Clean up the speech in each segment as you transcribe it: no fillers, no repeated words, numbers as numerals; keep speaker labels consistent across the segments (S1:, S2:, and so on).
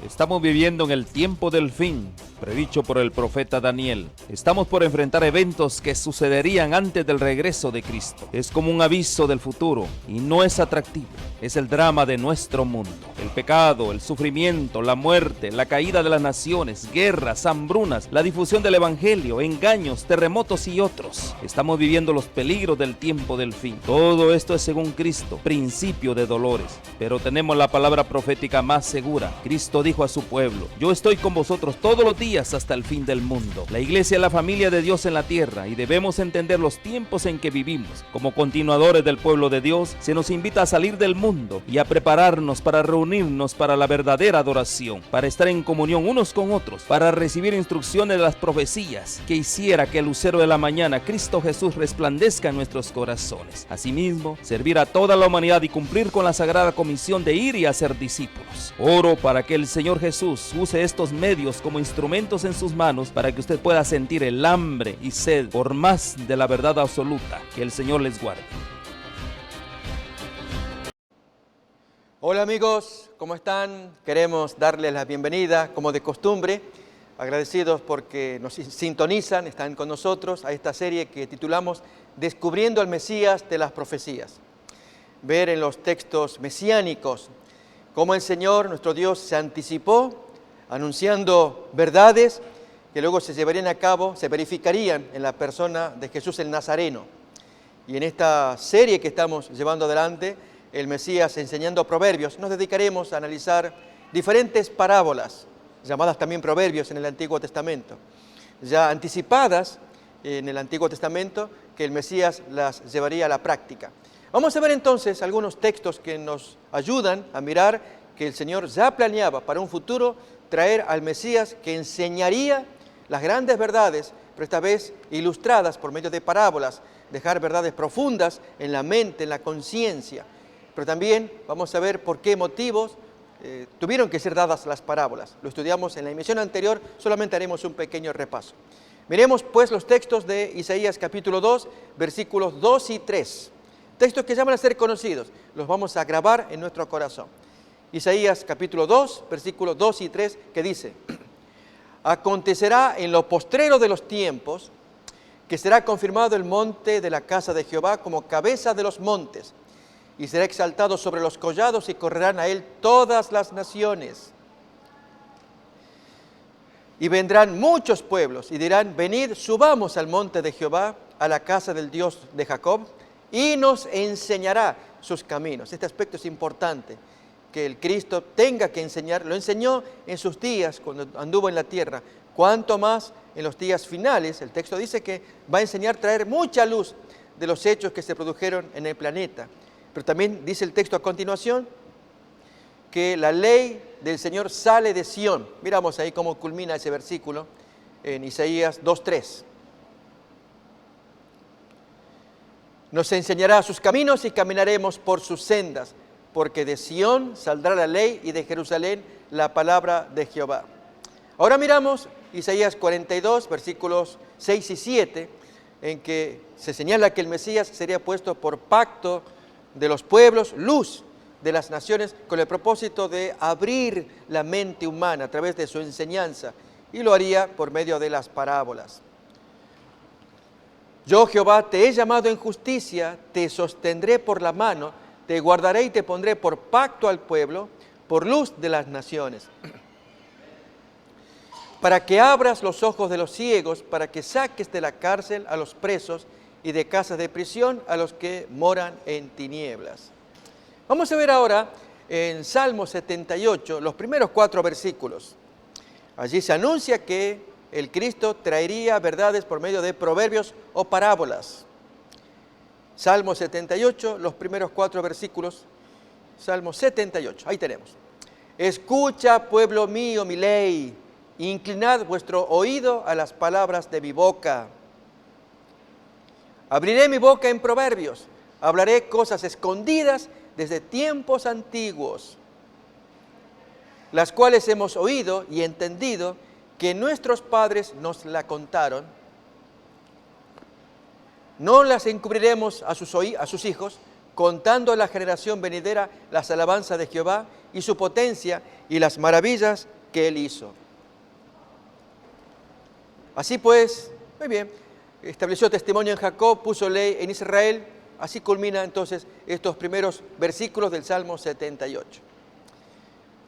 S1: Estamos viviendo en el tiempo del fin, predicho por el profeta Daniel. Estamos por enfrentar eventos que sucederían antes del regreso de Cristo. Es como un aviso del futuro y no es atractivo. Es el drama de nuestro mundo. El pecado, el sufrimiento, la muerte, la caída de las naciones, guerras, hambrunas, la difusión del evangelio, engaños, terremotos y otros. Estamos viviendo los peligros del tiempo del fin. Todo esto es según Cristo, principio de dolores. Pero tenemos la palabra profética más segura. Cristo dijo a su pueblo: yo estoy con vosotros todos los días hasta el fin del mundo. La iglesia es la familia de Dios en la tierra y debemos entender los tiempos en que vivimos. Como continuadores del pueblo de Dios, se nos invita a salir del mundo y a prepararnos para reunirnos para la verdadera adoración, para estar en comunión unos con otros, para recibir instrucciones de las profecías que hiciera que el lucero de la mañana, Cristo Jesús, resplandezca en nuestros corazones. Asimismo, servir a toda la humanidad y cumplir con la sagrada comisión de ir y hacer discípulos. Oro para que el Señor Jesús use estos medios como instrumentos en sus manos para que usted pueda sentir el hambre y sed por más de la verdad absoluta. Que el Señor les guarde.
S2: Hola amigos, ¿cómo están? Queremos darles la bienvenida, como de costumbre, agradecidos porque nos sintonizan, están con nosotros a esta serie que titulamos Descubriendo al Mesías de las Profecías. Ver en los textos mesiánicos cómo el Señor, nuestro Dios, se anticipó anunciando verdades que luego se llevarían a cabo, se verificarían en la persona de Jesús el Nazareno. Y en esta serie que estamos llevando adelante, el Mesías enseñando proverbios, nos dedicaremos a analizar diferentes parábolas, llamadas también proverbios en el Antiguo Testamento, ya anticipadas en el Antiguo Testamento, que el Mesías las llevaría a la práctica. Vamos a ver entonces algunos textos que nos ayudan a mirar que el Señor ya planeaba para un futuro traer al Mesías que enseñaría las grandes verdades, pero esta vez ilustradas por medio de parábolas, dejar verdades profundas en la mente, en la conciencia. Pero también vamos a ver por qué motivos tuvieron que ser dadas las parábolas. Lo estudiamos en la emisión anterior, solamente haremos un pequeño repaso. Miremos pues los textos de Isaías capítulo 2, versículos 2 y 3. Textos que ya van a ser conocidos, los vamos a grabar en nuestro corazón. Isaías capítulo 2, versículos 2 y 3, que dice: acontecerá en lo postrero de los tiempos que será confirmado el monte de la casa de Jehová como cabeza de los montes, y será exaltado sobre los collados y correrán a él todas las naciones. Y vendrán muchos pueblos y dirán: venid, subamos al monte de Jehová, a la casa del Dios de Jacob, y nos enseñará sus caminos. Este aspecto es importante, que el Cristo tenga que enseñar. Lo enseñó en sus días cuando anduvo en la tierra. Cuanto más en los días finales, el texto dice que va a enseñar, traer mucha luz de los hechos que se produjeron en el planeta. Pero también dice el texto a continuación que la ley del Señor sale de Sión. Miramos ahí cómo culmina ese versículo en Isaías 2:3. Nos enseñará sus caminos y caminaremos por sus sendas, porque de Sión saldrá la ley y de Jerusalén la palabra de Jehová. Ahora miramos Isaías 42, versículos 6 y 7, en que se señala que el Mesías sería puesto por pacto de los pueblos, luz de las naciones, con el propósito de abrir la mente humana a través de su enseñanza, y lo haría por medio de las parábolas. Yo, Jehová, te he llamado en justicia, te sostendré por la mano, te guardaré y te pondré por pacto al pueblo, por luz de las naciones, para que abras los ojos de los ciegos, para que saques de la cárcel a los presos y de casas de prisión a los que moran en tinieblas. Vamos a ver ahora en Salmo 78 los primeros 4 versículos. Allí se anuncia que el Cristo traería verdades por medio de proverbios o parábolas. Salmo 78, los primeros 4 versículos. Salmo 78, ahí tenemos. Escucha, pueblo mío, mi ley, inclinad vuestro oído a las palabras de mi boca. Abriré mi boca en proverbios, hablaré cosas escondidas desde tiempos antiguos, las cuales hemos oído y entendido que nuestros padres nos la contaron. No las encubriremos a sus hijos, contando a la generación venidera las alabanzas de Jehová y su potencia y las maravillas que Él hizo. Así pues, muy bien, estableció testimonio en Jacob, puso ley en Israel. Así culmina entonces estos primeros versículos del Salmo 78.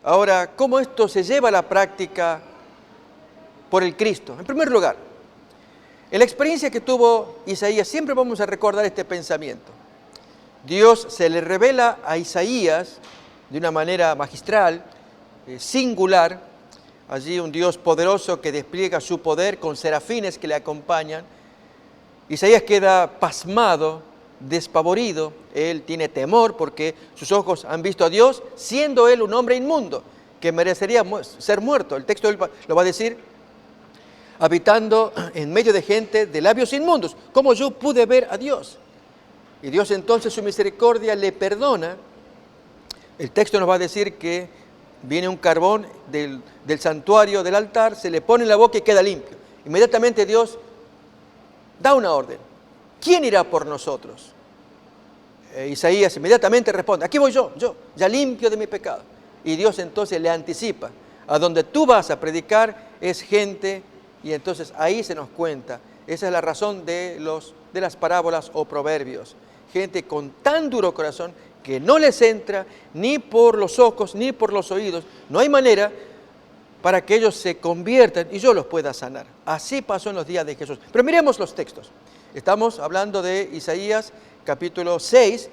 S2: Ahora, ¿cómo esto se lleva a la práctica por el Cristo? En primer lugar, en la experiencia que tuvo Isaías, siempre vamos a recordar este pensamiento. Dios se le revela a Isaías de una manera magistral, singular, allí un Dios poderoso que despliega su poder con serafines que le acompañan. Isaías queda pasmado, despavorido, él tiene temor porque sus ojos han visto a Dios, siendo él un hombre inmundo, que merecería ser muerto. El texto lo va a decir, habitando en medio de gente de labios inmundos. ¿Cómo yo pude ver a Dios? Y Dios entonces su misericordia le perdona. El texto nos va a decir que viene un carbón del santuario, del altar, se le pone en la boca y queda limpio. Inmediatamente Dios da una orden. ¿Quién irá por nosotros? Isaías inmediatamente responde, aquí voy yo, ya limpio de mi pecado. Y Dios entonces le anticipa, a donde tú vas a predicar es gente, y entonces ahí se nos cuenta. Esa es la razón de las parábolas o proverbios. Gente con tan duro corazón que no les entra ni por los ojos ni por los oídos. No hay manera para que ellos se conviertan y yo los pueda sanar. Así pasó en los días de Jesús. Pero miremos los textos. Estamos hablando de Isaías capítulo 6.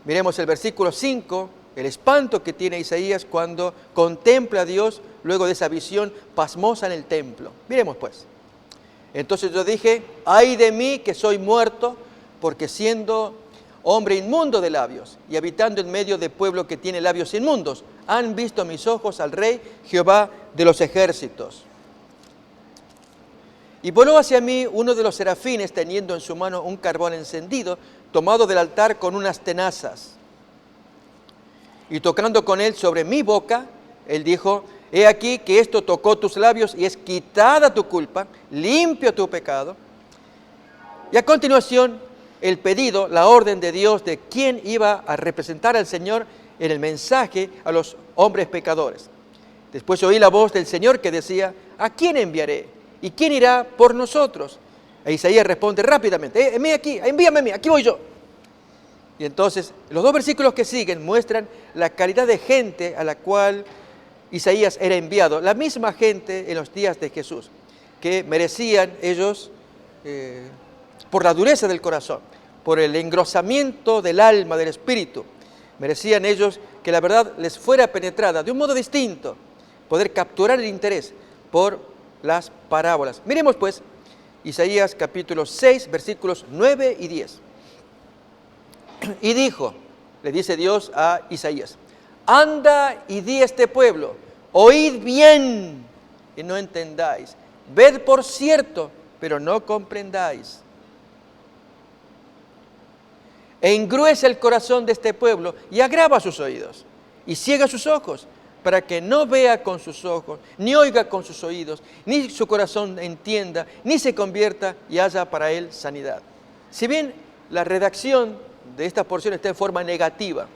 S2: Miremos el versículo 5, el espanto que tiene Isaías cuando contempla a Dios luego de esa visión pasmosa en el templo. Miremos pues. Entonces yo dije, ay de mí que soy muerto, porque siendo hombre inmundo de labios y habitando en medio de pueblo que tiene labios inmundos, han visto mis ojos al Rey Jehová de los ejércitos. Y voló hacia mí uno de los serafines teniendo en su mano un carbón encendido, tomado del altar con unas tenazas. Y tocando con él sobre mi boca, él dijo, he aquí que esto tocó tus labios y es quitada tu culpa, limpio tu pecado. Y a continuación, el pedido, la orden de Dios de quién iba a representar al Señor en el mensaje a los hombres pecadores. Después oí la voz del Señor que decía, ¿a quién enviaré? ¿Y quién irá por nosotros? E Isaías responde rápidamente, envíame aquí, envíame a mí, aquí voy yo. Y entonces, los dos versículos que siguen muestran la calidad de gente a la cual Isaías era enviado. La misma gente en los días de Jesús, que merecían ellos, por la dureza del corazón, por el engrosamiento del alma, del espíritu, merecían ellos que la verdad les fuera penetrada de un modo distinto, poder capturar el interés por las parábolas. Miremos pues Isaías capítulo 6, versículos 9 y 10. Y dijo, le dice Dios a Isaías, anda y di a este pueblo, oíd bien y no entendáis, ved por cierto, pero no comprendáis. E engruesa el corazón de este pueblo y agrava sus oídos y ciega sus ojos, para que no vea con sus ojos, ni oiga con sus oídos, ni su corazón entienda, ni se convierta y haya para él sanidad. Si bien la redacción de esta porción está en forma negativa,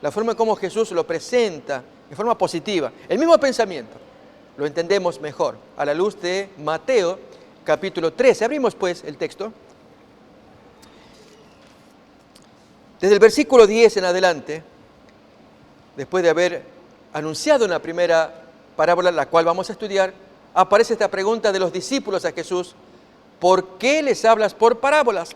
S2: la forma como Jesús lo presenta en forma positiva, el mismo pensamiento, lo entendemos mejor a la luz de Mateo capítulo 13. Abrimos pues el texto. Desde el versículo 10 en adelante, después de haber anunciado en la primera parábola, la cual vamos a estudiar, aparece esta pregunta de los discípulos a Jesús, ¿por qué les hablas por parábolas?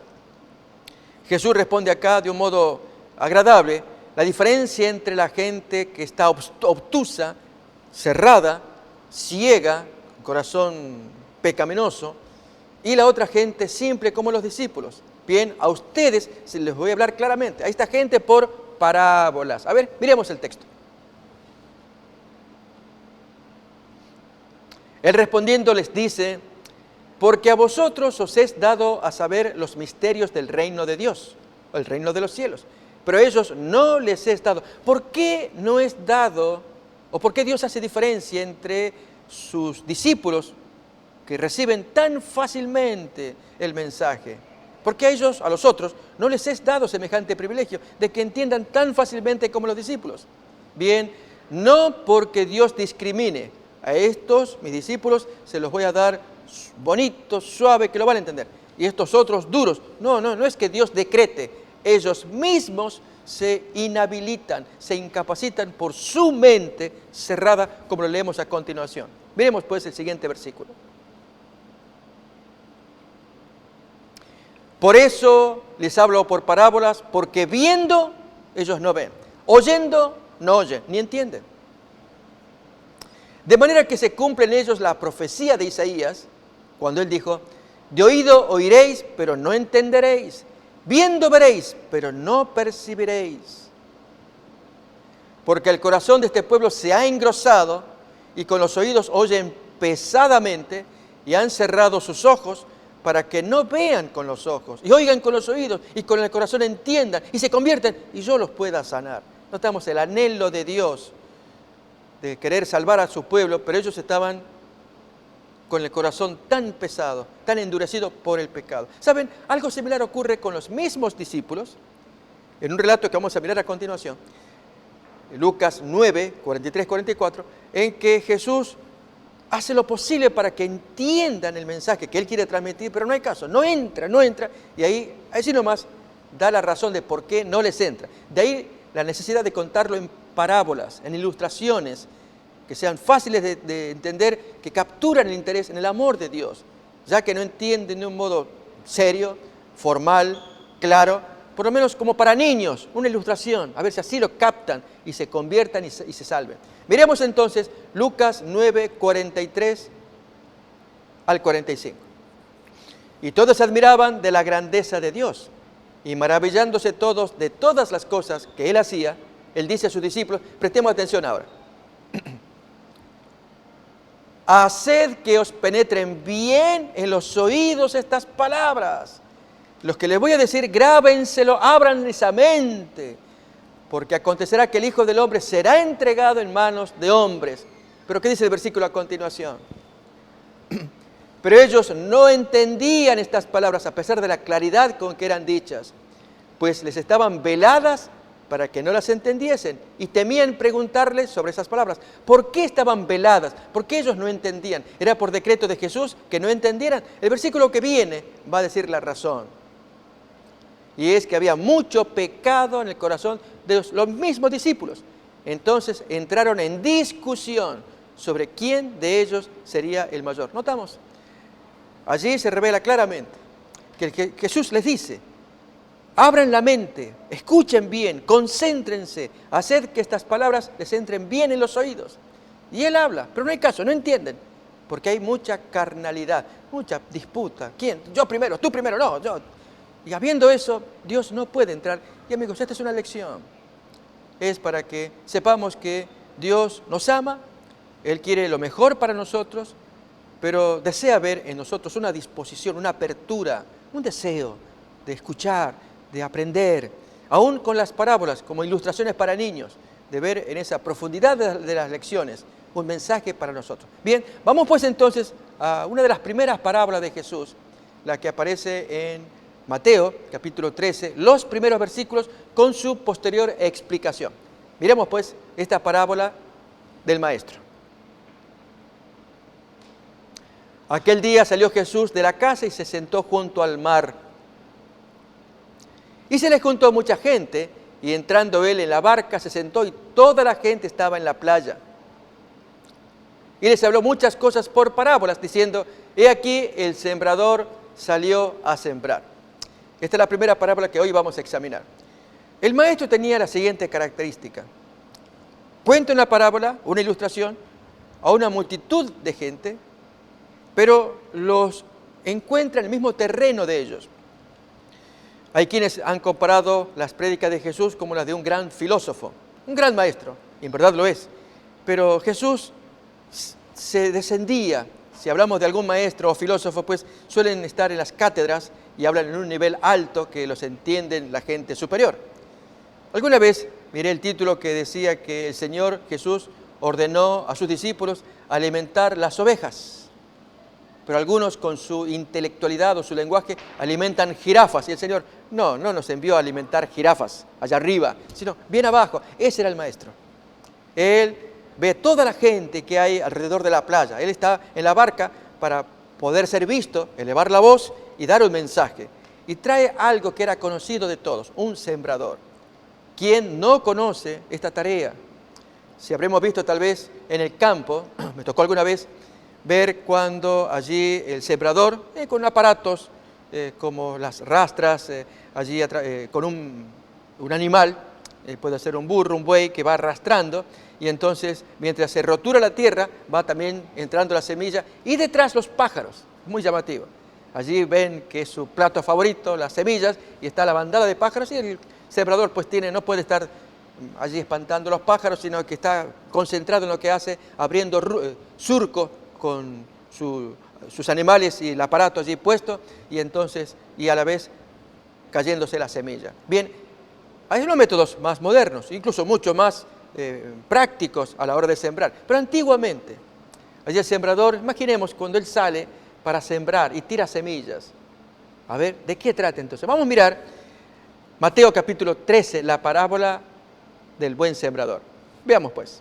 S2: Jesús responde acá de un modo agradable, la diferencia entre la gente que está obtusa, cerrada, ciega, corazón pecaminoso, y la otra gente simple como los discípulos. Bien, a ustedes se les voy a hablar claramente, a esta gente por parábolas. A ver, miremos el texto. Él respondiendo les dice, porque a vosotros os es dado a saber los misterios del reino de Dios, o el reino de los cielos, pero a ellos no les es dado. ¿Por qué no es dado, o por qué Dios hace diferencia entre sus discípulos que reciben tan fácilmente el mensaje Porque a ellos, a los otros, no les es dado semejante privilegio de que entiendan tan fácilmente como los discípulos. Bien, no porque Dios discrimine a estos, mis discípulos, se los voy a dar bonitos, suaves, que lo van a entender. Y estos otros duros. No es que Dios decrete. Ellos mismos se inhabilitan, se incapacitan por su mente cerrada, como lo leemos a continuación. Miremos pues el siguiente versículo. Por eso les hablo por parábolas, porque viendo ellos no ven, oyendo no oyen, ni entienden. De manera que se cumple en ellos la profecía de Isaías, cuando él dijo, de oído oiréis, pero no entenderéis, viendo veréis, pero no percibiréis. Porque el corazón de este pueblo se ha engrosado y con los oídos oyen pesadamente y han cerrado sus ojos para que no vean con los ojos y oigan con los oídos y con el corazón entiendan y se convierten y yo los pueda sanar. Notamos el anhelo de Dios de querer salvar a su pueblo, pero ellos estaban con el corazón tan pesado, tan endurecido por el pecado. ¿Saben? Algo similar ocurre con los mismos discípulos en un relato que vamos a mirar a continuación. Lucas 9, 43, 44, en que Jesús hace lo posible para que entiendan el mensaje que Él quiere transmitir, pero no hay caso, no entra, y ahí sí nomás da la razón de por qué no les entra. De ahí la necesidad de contarlo en parábolas, en ilustraciones, que sean fáciles de entender, que capturan el interés en el amor de Dios, ya que no entienden de un modo serio, formal, claro, por lo menos como para niños, una ilustración, a ver si así lo captan y se conviertan y se salven. Miremos entonces Lucas 9, 43 al 45. Y todos se admiraban de la grandeza de Dios, y maravillándose todos de todas las cosas que Él hacía, Él dice a sus discípulos, prestemos atención ahora, haced que os penetren bien en los oídos estas palabras. Los que les voy a decir, grábenselo, abran esa mente, porque acontecerá que el Hijo del Hombre será entregado en manos de hombres. Pero ¿qué dice el versículo a continuación? Pero ellos no entendían estas palabras a pesar de la claridad con que eran dichas, pues les estaban veladas para que no las entendiesen y temían preguntarles sobre esas palabras. ¿Por qué estaban veladas? ¿Por qué ellos no entendían? ¿Era por decreto de Jesús que no entendieran? El versículo que viene va a decir la razón. Y es que había mucho pecado en el corazón de los mismos discípulos. Entonces entraron en discusión sobre quién de ellos sería el mayor. Notamos, allí se revela claramente que Jesús les dice, abran la mente, escuchen bien, concéntrense, haced que estas palabras les entren bien en los oídos. Y Él habla, pero no hay caso, no entienden, porque hay mucha carnalidad, mucha disputa. ¿Quién? Yo primero, tú primero, no, yo. Y habiendo eso, Dios no puede entrar. Y amigos, esta es una lección. Es para que sepamos que Dios nos ama, Él quiere lo mejor para nosotros, pero desea ver en nosotros una disposición, una apertura, un deseo de escuchar, de aprender, aún con las parábolas como ilustraciones para niños, de ver en esa profundidad de las lecciones un mensaje para nosotros. Bien, vamos pues entonces a una de las primeras parábolas de Jesús, la que aparece en Mateo, capítulo 13, los primeros versículos con su posterior explicación. Miremos pues esta parábola del Maestro. Aquel día salió Jesús de la casa y se sentó junto al mar. Y se le juntó mucha gente, y entrando él en la barca se sentó y toda la gente estaba en la playa. Y les habló muchas cosas por parábolas, diciendo, he aquí el sembrador salió a sembrar. Esta es la primera parábola que hoy vamos a examinar. El maestro tenía la siguiente característica. Cuenta una parábola, una ilustración, a una multitud de gente, pero los encuentra en el mismo terreno de ellos. Hay quienes han comparado las prédicas de Jesús como las de un gran filósofo, un gran maestro, y en verdad lo es. Pero Jesús se descendía. Si hablamos de algún maestro o filósofo, pues suelen estar en las cátedras y hablan en un nivel alto que los entienden la gente superior. Alguna vez miré el título que decía que el Señor Jesús ordenó a sus discípulos alimentar las ovejas. pero algunos con su intelectualidad o su lenguaje alimentan jirafas. Y el Señor no nos envió a alimentar jirafas allá arriba, sino bien abajo. Ese era el Maestro. Él ve toda la gente que hay alrededor de la playa. Él está en la barca para poder ser visto, elevar la voz y dar un mensaje. Y trae algo que era conocido de todos, un sembrador. ¿Quién no conoce esta tarea? Si habremos visto tal vez en el campo, me tocó alguna vez ver cuando allí el sembrador, con aparatos como las rastras, allí con un animal, puede ser un burro, un buey, que va arrastrando, y entonces mientras se rotura la tierra, va también entrando la semilla, y detrás los pájaros, muy llamativo. Allí ven que es su plato favorito, las semillas, y está la bandada de pájaros, y el sembrador pues no puede estar allí espantando a los pájaros, sino que está concentrado en lo que hace, abriendo surco con sus animales y el aparato allí puesto, y a la vez cayéndose la semilla. Bien, hay unos métodos más modernos, incluso mucho más prácticos a la hora de sembrar, pero antiguamente, allí el sembrador, imaginemos cuando él sale para sembrar y tira semillas. A ver, ¿de qué trata entonces? Vamos a mirar Mateo capítulo 13, la parábola del buen sembrador. Veamos pues.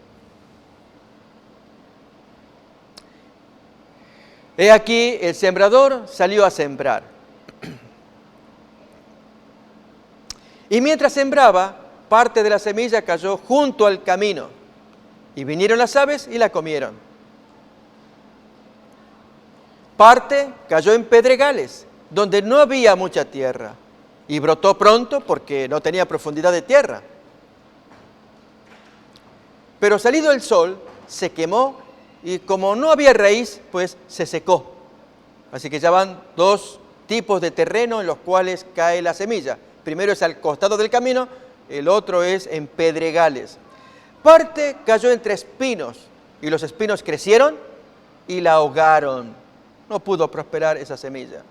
S2: He aquí, el sembrador salió a sembrar. Y mientras sembraba, parte de la semilla cayó junto al camino. Y vinieron las aves y la comieron. Parte cayó en pedregales, donde no había mucha tierra. Y brotó pronto porque no tenía profundidad de tierra. Pero salido el sol, se quemó y como no había raíz, pues se secó. Así que ya van dos tipos de terreno en los cuales cae la semilla. Primero es al costado del camino, el otro es en pedregales. Parte cayó entre espinos y los espinos crecieron y la ahogaron. No pudo prosperar esa semilla.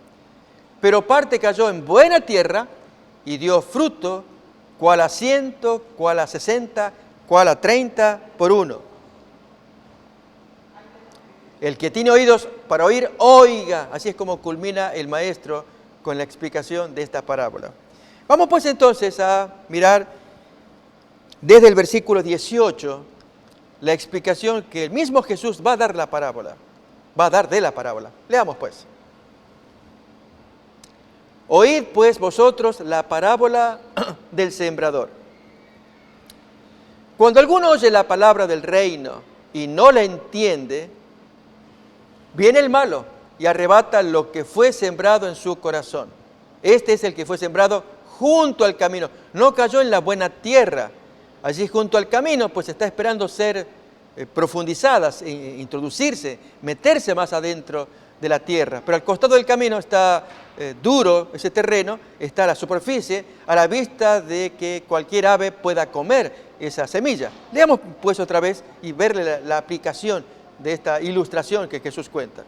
S2: Pero parte cayó en buena tierra y dio fruto, cual a 100, cual a 60, cual a 30 por uno. El que tiene oídos para oír, oiga. Así es como culmina el maestro con la explicación de esta parábola. Vamos pues entonces a mirar desde el versículo 18 la explicación que el mismo Jesús va a dar de la parábola. Leamos pues. Oíd pues vosotros la parábola del sembrador. Cuando alguno oye la palabra del reino y no la entiende, viene el malo y arrebata lo que fue sembrado en su corazón. Este es el que fue sembrado junto al camino. No cayó en la buena tierra. Allí junto al camino, pues está esperando ser profundizadas, introducirse, meterse más adentro de la tierra. Pero al costado del camino está duro ese terreno, está la superficie, a la vista de que cualquier ave pueda comer esa semilla. Leamos pues otra vez y verle la aplicación de esta ilustración que Jesús cuenta.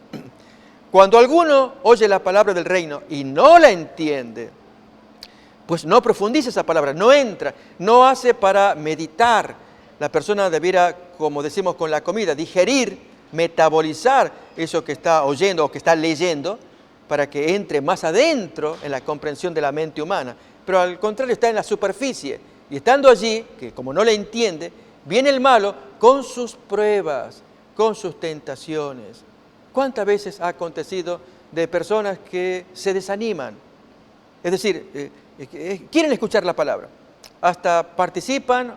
S2: Cuando alguno oye la palabra del reino y no la entiende, pues no profundiza esa palabra, no entra, no hace para meditar. La persona debiera, como decimos con la comida, digerir, metabolizar eso que está oyendo o que está leyendo para que entre más adentro en la comprensión de la mente humana. Pero al contrario, está en la superficie. Y estando allí, que como no le entiende, viene el malo con sus pruebas, con sus tentaciones. ¿Cuántas veces ha acontecido de personas que se desaniman? Es decir, quieren escuchar la palabra. Hasta participan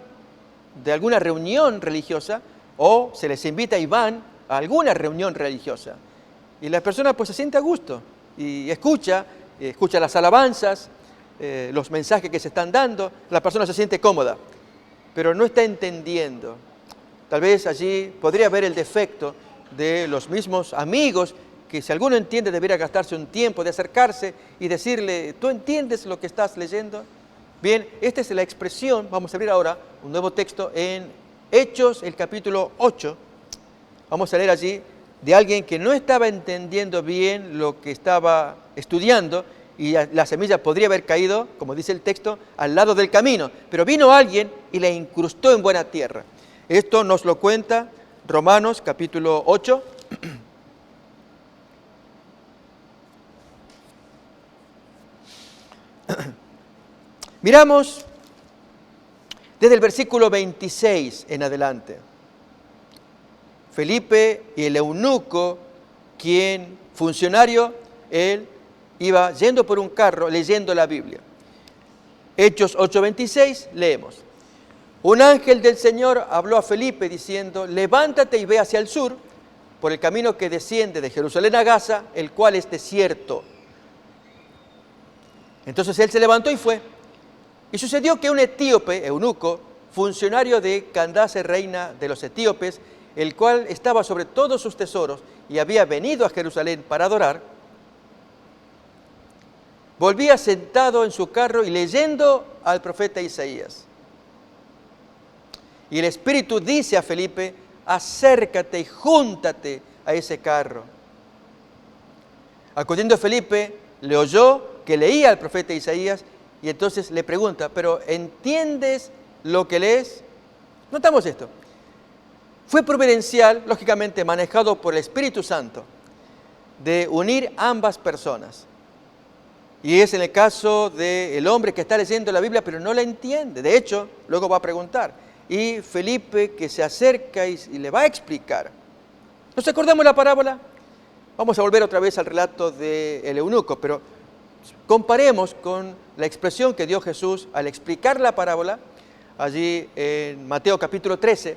S2: de alguna reunión religiosa o se les invita y van a alguna reunión religiosa. Y la persona pues se siente a gusto y escucha las alabanzas, los mensajes que se están dando, la persona se siente cómoda, pero no está entendiendo. Tal vez allí podría haber el defecto de los mismos amigos que si alguno entiende debería gastarse un tiempo de acercarse y decirle, ¿tú entiendes lo que estás leyendo? Bien, esta es la expresión, vamos a abrir ahora un nuevo texto en Hechos, el capítulo 8. Vamos a leer allí de alguien que no estaba entendiendo bien lo que estaba estudiando y la semilla podría haber caído, como dice el texto, al lado del camino. Pero vino alguien y la incrustó en buena tierra. Esto nos lo cuenta Romanos capítulo 8. Miramos desde el versículo 26 en adelante. Felipe y el eunuco, funcionario, él iba yendo por un carro leyendo la Biblia. Hechos 8:26, leemos. Un ángel del Señor habló a Felipe diciendo, levántate y ve hacia el sur, por el camino que desciende de Jerusalén a Gaza, el cual es desierto. Entonces él se levantó y fue. Y sucedió que un etíope, eunuco, funcionario de Candace, reina de los etíopes, el cual estaba sobre todos sus tesoros y había venido a Jerusalén para adorar, volvía sentado en su carro y leyendo al profeta Isaías. Y el Espíritu dice a Felipe, acércate y júntate a ese carro. Acudiendo Felipe, le oyó que leía al profeta Isaías y entonces le pregunta, ¿pero entiendes lo que lees? Notamos esto. Fue providencial, lógicamente manejado por el Espíritu Santo, de unir ambas personas. Y es en el caso del hombre que está leyendo la Biblia, pero no la entiende. De hecho, luego va a preguntar. Y Felipe que se acerca y le va a explicar. ¿Nos acordamos la parábola? Vamos a volver otra vez al relato del eunuco, pero comparemos con la expresión que dio Jesús al explicar la parábola, allí en Mateo capítulo 13,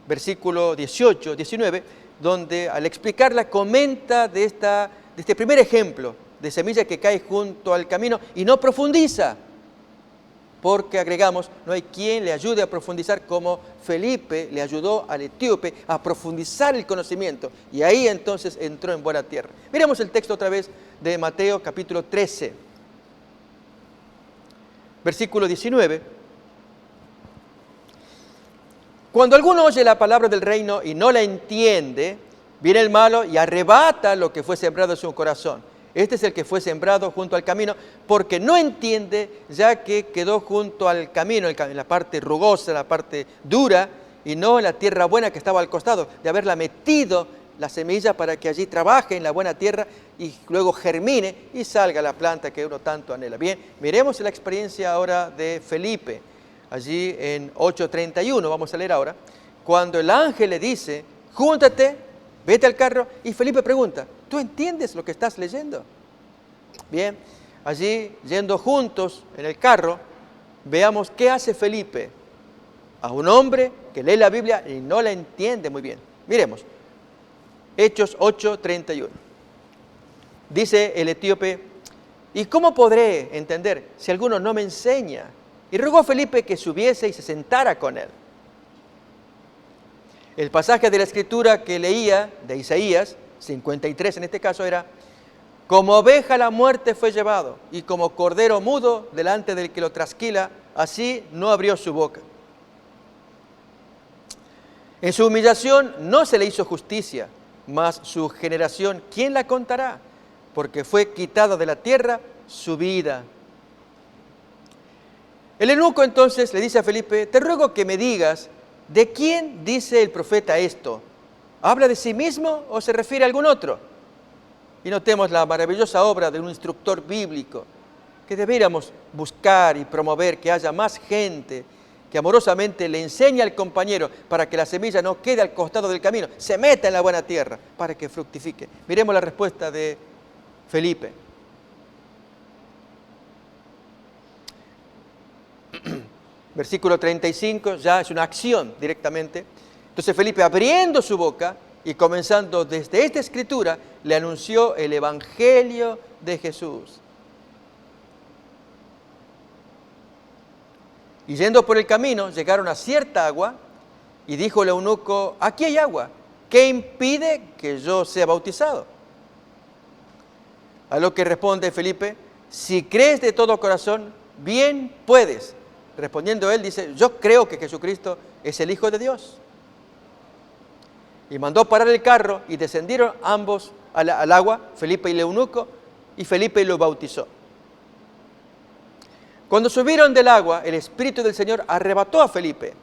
S2: versículo 18, 19, donde al explicarla comenta de este primer ejemplo de semilla que cae junto al camino y no profundiza, porque agregamos, no hay quien le ayude a profundizar como Felipe le ayudó al etíope a profundizar el conocimiento y ahí entonces entró en buena tierra. Miremos el texto otra vez de Mateo capítulo 13, versículo 19. Cuando alguno oye la palabra del reino y no la entiende, viene el malo y arrebata lo que fue sembrado en su corazón. Este es el que fue sembrado junto al camino, porque no entiende, ya que quedó junto al camino, en la parte rugosa, en la parte dura, y no en la tierra buena que estaba al costado, de haberla metido la semilla para que allí trabaje en la buena tierra y luego germine y salga la planta que uno tanto anhela. Bien, miremos la experiencia ahora de Felipe. Allí en 8:31, vamos a leer ahora, cuando el ángel le dice, júntate, vete al carro, y Felipe pregunta, ¿tú entiendes lo que estás leyendo? Bien, allí yendo juntos en el carro, veamos qué hace Felipe a un hombre que lee la Biblia y no la entiende muy bien. Miremos, Hechos 8:31. Dice el etíope, ¿y cómo podré entender si alguno no me enseña? Y rogó a Felipe que subiese y se sentara con él. El pasaje de la Escritura que leía, de Isaías, 53 en este caso, era, como oveja a la muerte fue llevado, y como cordero mudo delante del que lo trasquila, así no abrió su boca. En su humillación no se le hizo justicia, mas su generación, ¿quién la contará? Porque fue quitada de la tierra su vida. El eunuco entonces le dice a Felipe, te ruego que me digas, ¿de quién dice el profeta esto? ¿Habla de sí mismo o se refiere a algún otro? Y notemos la maravillosa obra de un instructor bíblico, que deberíamos buscar y promover que haya más gente que amorosamente le enseñe al compañero para que la semilla no quede al costado del camino, se meta en la buena tierra para que fructifique. Miremos la respuesta de Felipe. Versículo 35, ya es una acción directamente. Entonces Felipe, abriendo su boca y comenzando desde esta escritura, le anunció el Evangelio de Jesús. Y yendo por el camino, llegaron a cierta agua, y dijo el eunuco, aquí hay agua, ¿qué impide que yo sea bautizado? A lo que responde Felipe, si crees de todo corazón, bien puedes. Respondiendo él, dice, yo creo que Jesucristo es el Hijo de Dios. Y mandó parar el carro y descendieron ambos al agua, Felipe y el eunuco, y Felipe lo bautizó. Cuando subieron del agua, el Espíritu del Señor arrebató a Felipe,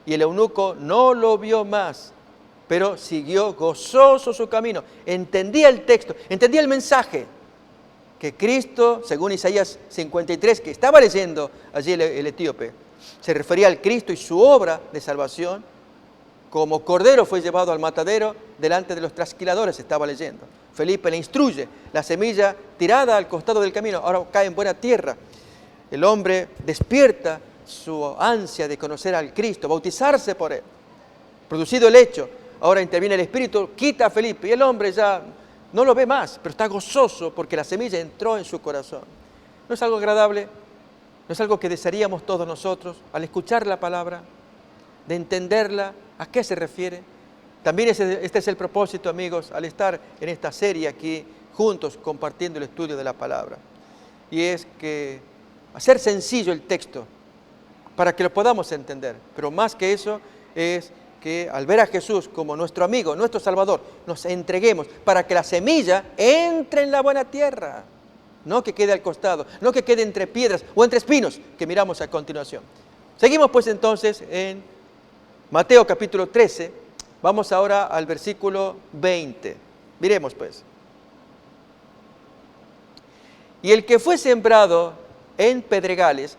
S2: y el eunuco no lo vio más, pero siguió gozoso su camino. Entendía el texto, entendía el mensaje. que Cristo, según Isaías 53, que estaba leyendo allí el etíope, se refería al Cristo y su obra de salvación. Como cordero fue llevado al matadero, delante de los trasquiladores estaba leyendo. Felipe le instruye, la semilla tirada al costado del camino, ahora cae en buena tierra. El hombre despierta su ansia de conocer al Cristo, bautizarse por él. Producido el hecho, ahora interviene el Espíritu, quita a Felipe y el hombre ya no lo ve más, pero está gozoso porque la semilla entró en su corazón. ¿No es algo agradable? ¿No es algo que desearíamos todos nosotros al escuchar la palabra, de entenderla, a qué se refiere? También este es el propósito, amigos, al estar en esta serie aquí juntos compartiendo el estudio de la palabra. Y es que hacer sencillo el texto para que lo podamos entender. Pero más que eso es que al ver a Jesús como nuestro amigo, nuestro Salvador, nos entreguemos para que la semilla entre en la buena tierra. No que quede al costado, no que quede entre piedras o entre espinos que miramos a continuación. Seguimos pues entonces en Mateo capítulo 13. Vamos ahora al versículo 20. Miremos pues. Y el que fue sembrado en pedregales,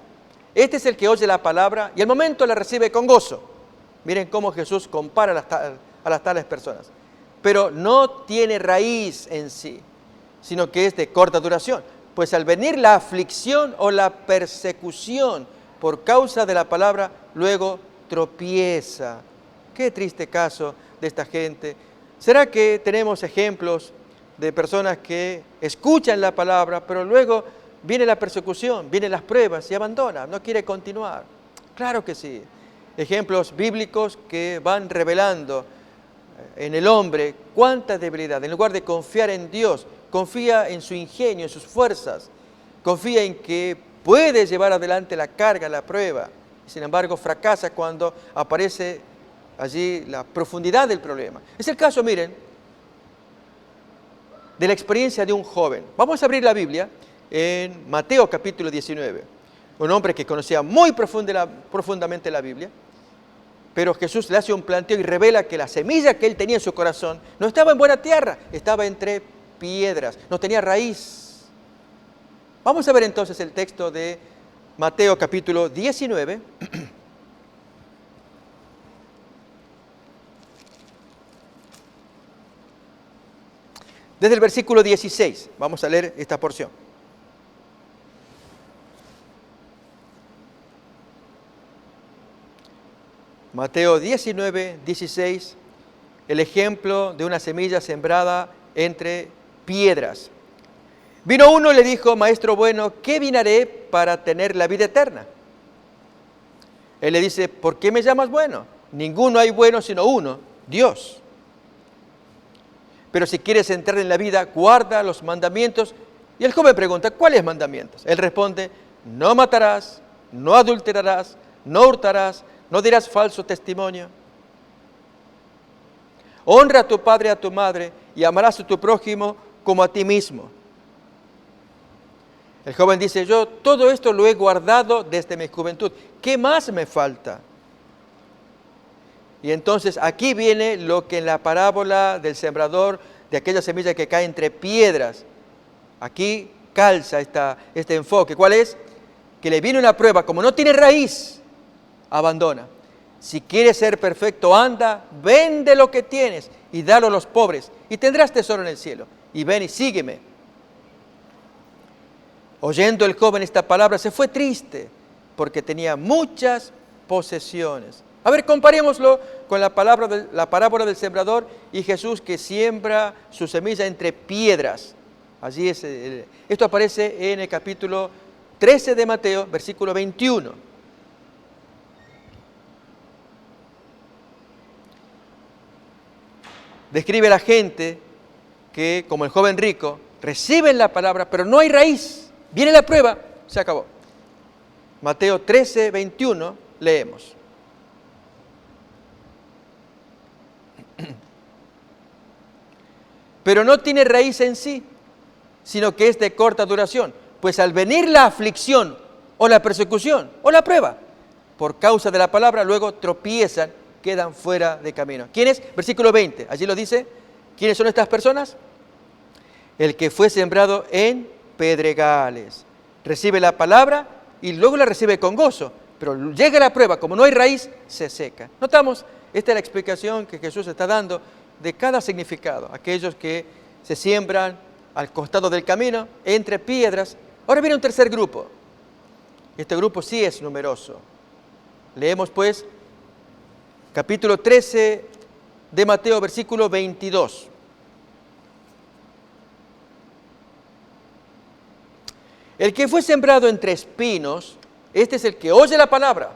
S2: este es el que oye la palabra y al momento la recibe con gozo. Miren cómo Jesús compara a las tales personas. Pero no tiene raíz en sí, sino que es de corta duración. Pues al venir la aflicción o la persecución por causa de la palabra, luego tropieza. Qué triste caso de esta gente. ¿Será que tenemos ejemplos de personas que escuchan la palabra, pero luego viene la persecución, vienen las pruebas y abandona, no quiere continuar? Claro que sí. Ejemplos bíblicos que van revelando en el hombre cuánta debilidad. En lugar de confiar en Dios, confía en su ingenio, en sus fuerzas, confía en que puede llevar adelante la carga, la prueba. Sin embargo, fracasa cuando aparece allí la profundidad del problema. Es el caso, miren, de la experiencia de un joven. Vamos a abrir la Biblia en Mateo capítulo 19. Un hombre que conocía muy profundamente la Biblia, pero Jesús le hace un planteo y revela que la semilla que él tenía en su corazón no estaba en buena tierra, estaba entre piedras, no tenía raíz. Vamos a ver entonces el texto de Mateo capítulo 19. Desde el versículo 16, vamos a leer esta porción. Mateo 19, 16, el ejemplo de una semilla sembrada entre piedras. Vino uno y le dijo: Maestro bueno, ¿qué bien haré para tener la vida eterna? Él le dice: ¿por qué me llamas bueno? Ninguno hay bueno sino uno, Dios. Pero si quieres entrar en la vida, guarda los mandamientos. Y el joven pregunta: ¿cuáles mandamientos? Él responde: no matarás, no adulterarás, no hurtarás, no dirás falso testimonio. Honra a tu padre y a tu madre y amarás a tu prójimo como a ti mismo. El joven dice: yo todo esto lo he guardado desde mi juventud. ¿Qué más me falta? Y entonces aquí viene lo que en la parábola del sembrador, de aquella semilla que cae entre piedras, aquí calza este enfoque. ¿Cuál es? Que le viene una prueba, como no tiene raíz, abandona. Si quieres ser perfecto, anda, vende lo que tienes y dalo a los pobres y tendrás tesoro en el cielo. Y ven y sígueme. Oyendo el joven esta palabra, se fue triste porque tenía muchas posesiones. A ver, comparémoslo con la parábola del sembrador y Jesús que siembra su semilla entre piedras. Allí es, esto aparece en el capítulo 13 de Mateo, versículo 21. Describe a la gente que, como el joven rico, reciben la palabra, pero no hay raíz. Viene la prueba, se acabó. Mateo 13, 21, leemos. Pero no tiene raíz en sí, sino que es de corta duración. Pues al venir la aflicción o la persecución o la prueba, por causa de la palabra, luego tropiezan, quedan fuera de camino. ¿Quiénes? Versículo 20, allí lo dice. ¿Quiénes son estas personas? El que fue sembrado en pedregales. Recibe la palabra y luego la recibe con gozo, pero llega la prueba, como no hay raíz, se seca. Notamos, esta es la explicación que Jesús está dando de cada significado. Aquellos que se siembran al costado del camino, entre piedras. Ahora viene un tercer grupo. Este grupo sí es numeroso. Leemos pues capítulo 13 de Mateo, versículo 22. El que fue sembrado entre espinos, este es el que oye la palabra,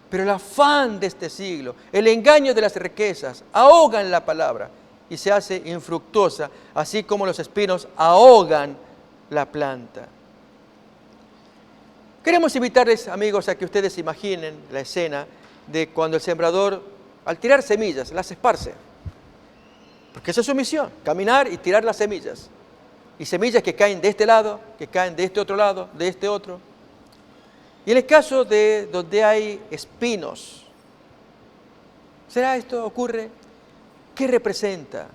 S2: pero el afán de este siglo, el engaño de las riquezas, ahogan la palabra y se hace infructuosa, así como los espinos ahogan la planta. Queremos invitarles, amigos, a que ustedes imaginen la escena de cuando el sembrador, al tirar semillas, las esparce. Porque esa es su misión, caminar y tirar las semillas. Y semillas que caen de este lado, que caen de este otro lado, de este otro. Y en el caso de donde hay espinos, ¿será esto ocurre? ¿Qué representa?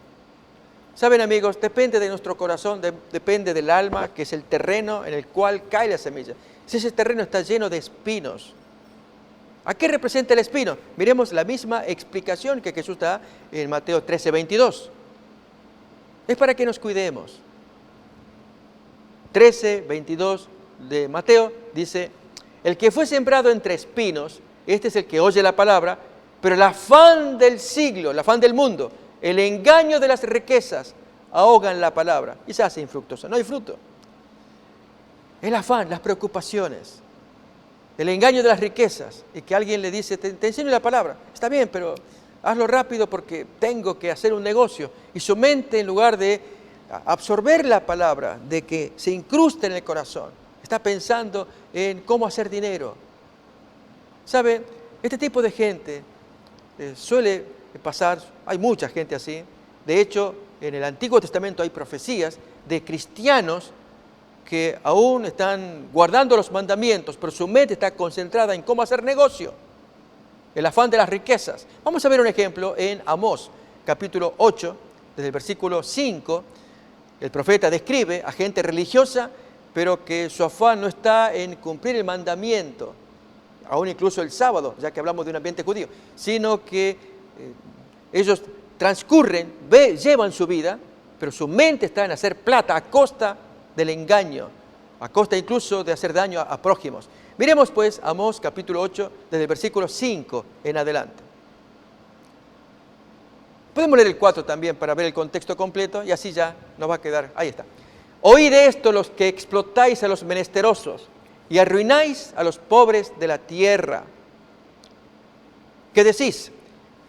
S2: Saben, amigos, depende de nuestro corazón, depende del alma, que es el terreno en el cual cae la semilla. Si ese terreno está lleno de espinos, ¿a qué representa el espino? Miremos la misma explicación que Jesús da en Mateo 13, 22. Es para que nos cuidemos. 13, 22 de Mateo dice: el que fue sembrado entre espinos, este es el que oye la palabra, pero el afán del siglo, el afán del mundo, el engaño de las riquezas, ahogan la palabra y se hace infructuosa. No hay fruto. El afán, las preocupaciones, el engaño de las riquezas, y que alguien le dice, te enseño la palabra, está bien, pero hazlo rápido porque tengo que hacer un negocio. Y su mente, en lugar de absorber la palabra, de que se incruste en el corazón, está pensando en cómo hacer dinero. ¿Sabe? Este tipo de gente suele pasar, hay mucha gente así. De hecho, en el Antiguo Testamento hay profecías de cristianos que aún están guardando los mandamientos, pero su mente está concentrada en cómo hacer negocio, el afán de las riquezas. Vamos a ver un ejemplo en Amós, capítulo 8, desde el versículo 5. El profeta describe a gente religiosa, pero que su afán no está en cumplir el mandamiento, aún incluso el sábado, ya que hablamos de un ambiente judío, sino que ellos transcurren, llevan su vida, pero su mente está en hacer plata a costa del engaño, a costa incluso de hacer daño a prójimos. Miremos pues Amós capítulo 8, desde el versículo 5 en adelante. Podemos leer el 4 también para ver el contexto completo y así ya nos va a quedar. Ahí está. Oíd esto los que explotáis a los menesterosos y arruináis a los pobres de la tierra. ¿Qué decís?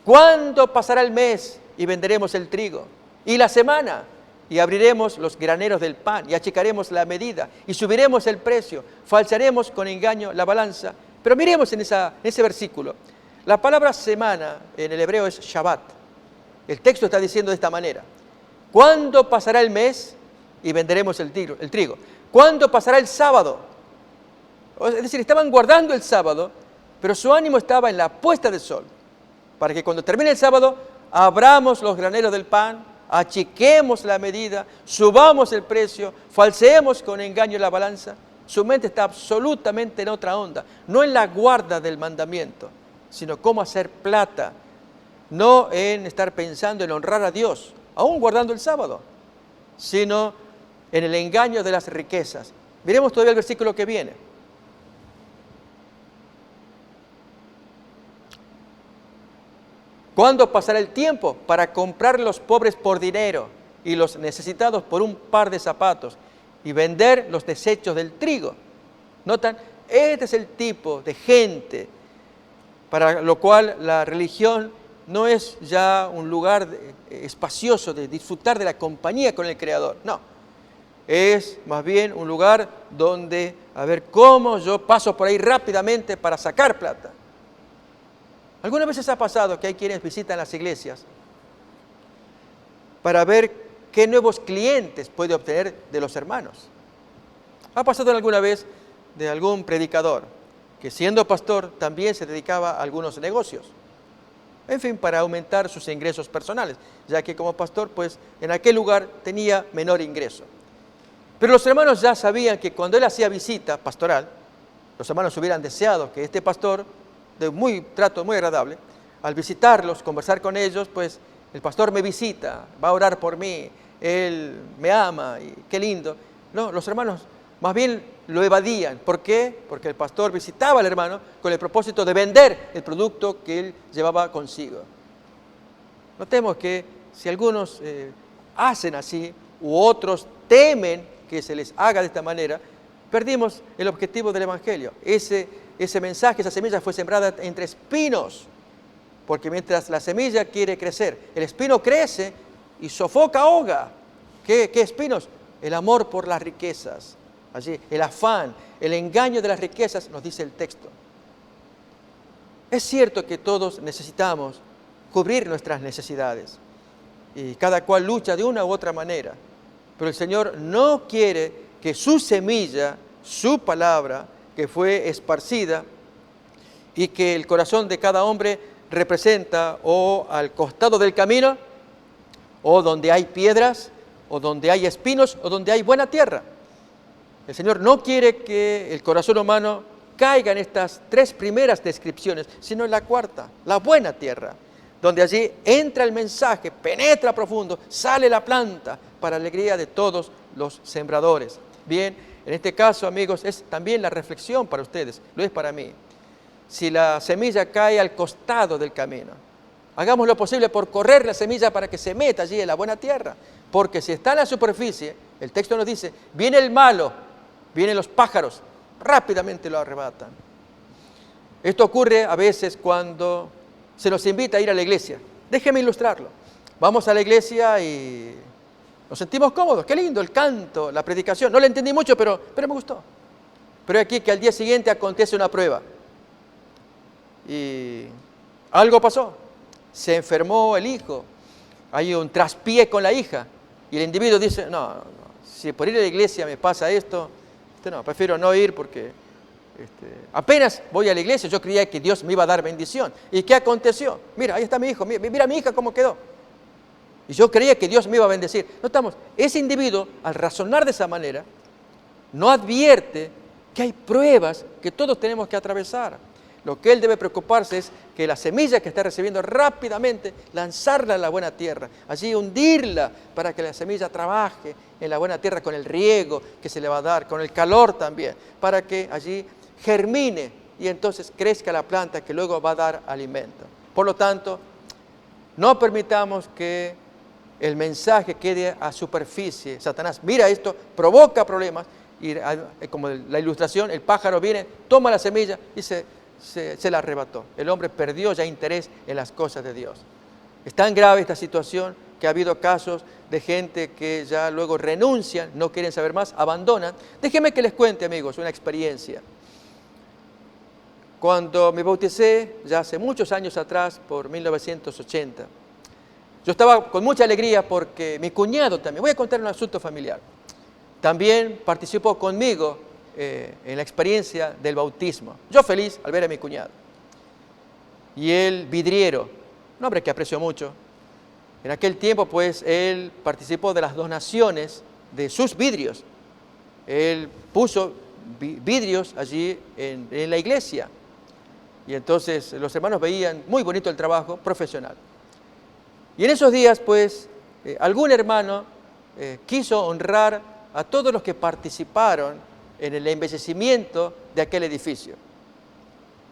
S2: ¿Cuándo pasará el mes y venderemos el trigo? Y la semana y abriremos los graneros del pan y achicaremos la medida y subiremos el precio, falsearemos con engaño la balanza. Pero miremos en ese versículo. La palabra semana en el hebreo es Shabbat. El texto está diciendo de esta manera: ¿cuándo pasará el mes y venderemos el trigo? ¿Cuándo pasará el sábado? Es decir, estaban guardando el sábado, pero su ánimo estaba en la puesta del sol, para que cuando termine el sábado abramos los graneros del pan, achiquemos la medida, subamos el precio, falseemos con engaño la balanza. Su mente está absolutamente en otra onda, no en la guarda del mandamiento, sino cómo hacer plata, no en estar pensando en honrar a Dios, aún guardando el sábado, sino en el engaño de las riquezas. Miremos todavía el versículo que viene. ¿Cuándo pasará el tiempo para comprar los pobres por dinero y los necesitados por un par de zapatos y vender los desechos del trigo? ¿Notan? Este es el tipo de gente para lo cual la religión no es ya un lugar espacioso de disfrutar de la compañía con el Creador. No, es más bien un lugar donde a ver cómo yo paso por ahí rápidamente para sacar plata. ¿Algunas veces ha pasado que hay quienes visitan las iglesias para ver qué nuevos clientes puede obtener de los hermanos? ¿Ha pasado alguna vez de algún predicador que siendo pastor también se dedicaba a algunos negocios? En fin, para aumentar sus ingresos personales, ya que como pastor, pues en aquel lugar tenía menor ingreso. Pero los hermanos ya sabían que cuando él hacía visita pastoral, los hermanos hubieran deseado que este pastor, de trato muy agradable, al visitarlos, conversar con ellos, pues el pastor me visita, va a orar por mí, él me ama, y qué lindo. No, los hermanos más bien lo evadían. ¿Por qué? Porque el pastor visitaba al hermano con el propósito de vender el producto que él llevaba consigo. Notemos que si algunos hacen así, u otros temen que se les haga de esta manera, perdimos el objetivo del Evangelio. Ese mensaje, esa semilla fue sembrada entre espinos, porque mientras la semilla quiere crecer, el espino crece y sofoca, ahoga. ¿Qué espinos? El amor por las riquezas, allí, el afán, el engaño de las riquezas, nos dice el texto. Es cierto que todos necesitamos cubrir nuestras necesidades y cada cual lucha de una u otra manera, pero el Señor no quiere que su semilla, su palabra, que fue esparcida y que el corazón de cada hombre representa o al costado del camino, o donde hay piedras, o donde hay espinos, o donde hay buena tierra. El Señor no quiere que el corazón humano caiga en estas tres primeras descripciones, sino en la cuarta, la buena tierra, donde allí entra el mensaje, penetra profundo, sale la planta para alegría de todos los sembradores. Bien, en este caso, amigos, es también la reflexión para ustedes, lo es para mí. Si la semilla cae al costado del camino, hagamos lo posible por correr la semilla para que se meta allí en la buena tierra, porque si está en la superficie, el texto nos dice, viene el malo, vienen los pájaros, rápidamente lo arrebatan. Esto ocurre a veces cuando se nos invita a ir a la iglesia. Déjeme ilustrarlo. Vamos a la iglesia y nos sentimos cómodos. Qué lindo el canto, la predicación. No le entendí mucho, pero me gustó. Pero aquí que al día siguiente acontece una prueba. Y algo pasó. Se enfermó el hijo. Hay un traspié con la hija. Y el individuo dice, no, si por ir a la iglesia me pasa esto, no, prefiero no ir porque apenas voy a la iglesia yo creía que Dios me iba a dar bendición. ¿Y qué aconteció? Mira, ahí está mi hijo, mira mi hija cómo quedó. Y yo creía que Dios me iba a bendecir. Notamos, ese individuo, al razonar de esa manera, no advierte que hay pruebas que todos tenemos que atravesar. Lo que él debe preocuparse es que la semilla que está recibiendo rápidamente, lanzarla en la buena tierra, allí hundirla para que la semilla trabaje en la buena tierra con el riego que se le va a dar, con el calor también, para que allí germine y entonces crezca la planta que luego va a dar alimento. Por lo tanto, no permitamos que el mensaje quede a superficie. Satanás mira esto, provoca problemas y como la ilustración, el pájaro viene, toma la semilla y se la arrebató. El hombre perdió ya interés en las cosas de Dios. Es tan grave esta situación que ha habido casos de gente que ya luego renuncian, no quieren saber más, abandonan. Déjenme que les cuente, amigos, una experiencia. Cuando me bauticé, ya hace muchos años atrás, por 1980, yo estaba con mucha alegría porque mi cuñado también, voy a contar un asunto familiar, también participó conmigo en la experiencia del bautismo. Yo feliz al ver a mi cuñado. Y él, vidriero, un hombre que aprecio mucho. En aquel tiempo, pues, él participó de las donaciones de sus vidrios. Él puso vidrios allí en la iglesia. Y entonces los hermanos veían muy bonito el trabajo profesional. Y en esos días, pues, algún hermano quiso honrar a todos los que participaron en el embellecimiento de aquel edificio,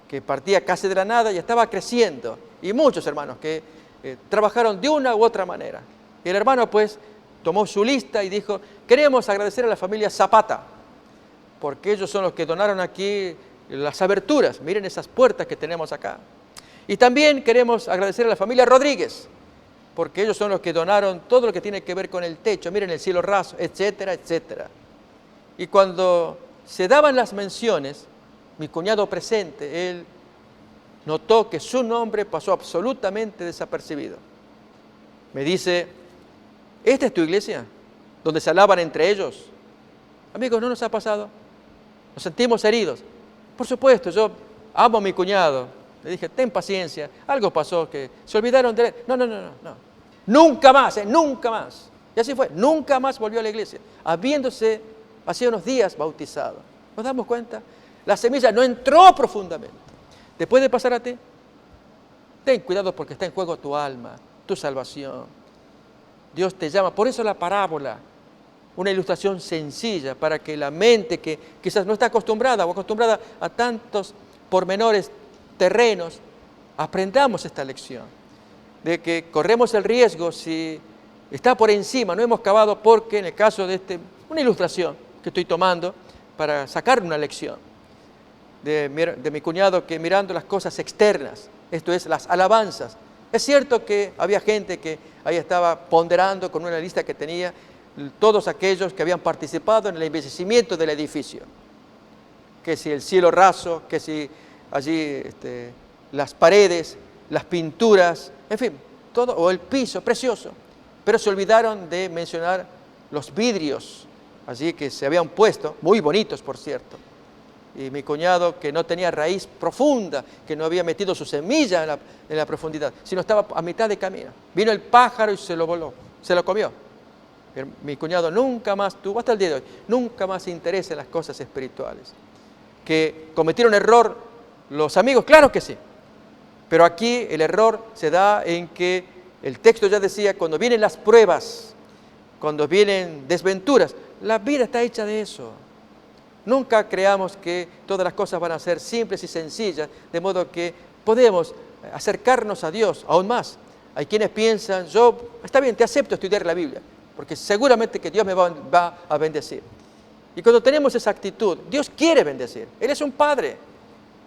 S2: que partía casi de la nada y estaba creciendo. Y muchos hermanos que trabajaron de una u otra manera. Y el hermano, pues, tomó su lista y dijo, queremos agradecer a la familia Zapata, porque ellos son los que donaron aquí las aberturas. Miren esas puertas que tenemos acá. Y también queremos agradecer a la familia Rodríguez, porque ellos son los que donaron todo lo que tiene que ver con el techo. Miren el cielo raso, etcétera, etcétera. Y cuando se daban las menciones, mi cuñado presente, él notó que su nombre pasó absolutamente desapercibido. Me dice, ¿esta es tu iglesia? Donde se alaban entre ellos. Amigos, ¿no nos ha pasado? Nos sentimos heridos. Por supuesto, yo amo a mi cuñado. Le dije, ten paciencia, algo pasó que se olvidaron de él. No. Nunca más, nunca más. Y así fue, nunca más volvió a la iglesia, habiéndose hacía unos días bautizado. ¿Nos damos cuenta? La semilla no entró profundamente. ¿Te puede pasar a ti? Ten cuidado porque está en juego tu alma, tu salvación. Dios te llama. Por eso la parábola, una ilustración sencilla para que la mente que quizás no está acostumbrada o acostumbrada a tantos pormenores terrenos, aprendamos esta lección de que corremos el riesgo si está por encima, no hemos cavado, porque en el caso de una ilustración que estoy tomando para sacar una lección de mi cuñado, que mirando las cosas externas, esto es las alabanzas, es cierto que había gente que ahí estaba ponderando con una lista que tenía todos aquellos que habían participado en el embellecimiento del edificio, que si el cielo raso, que si allí las paredes, las pinturas, en fin, todo, o el piso precioso, pero se olvidaron de mencionar los vidrios allí que se habían puesto, muy bonitos por cierto, y mi cuñado, que no tenía raíz profunda, que no había metido su semilla en la profundidad, sino estaba a mitad de camino, vino el pájaro y se lo voló, se lo comió. Mi cuñado nunca más tuvo, hasta el día de hoy, nunca más se interesa en las cosas espirituales. ¿Que cometieron error los amigos? Claro que sí. Pero aquí el error se da en que el texto ya decía, cuando vienen las pruebas, cuando vienen desventuras, la vida está hecha de eso. Nunca creamos que todas las cosas van a ser simples y sencillas, de modo que podemos acercarnos a Dios aún más. Hay quienes piensan, está bien, te acepto estudiar la Biblia, porque seguramente que Dios me va a bendecir. Y cuando tenemos esa actitud, Dios quiere bendecir. Él es un Padre,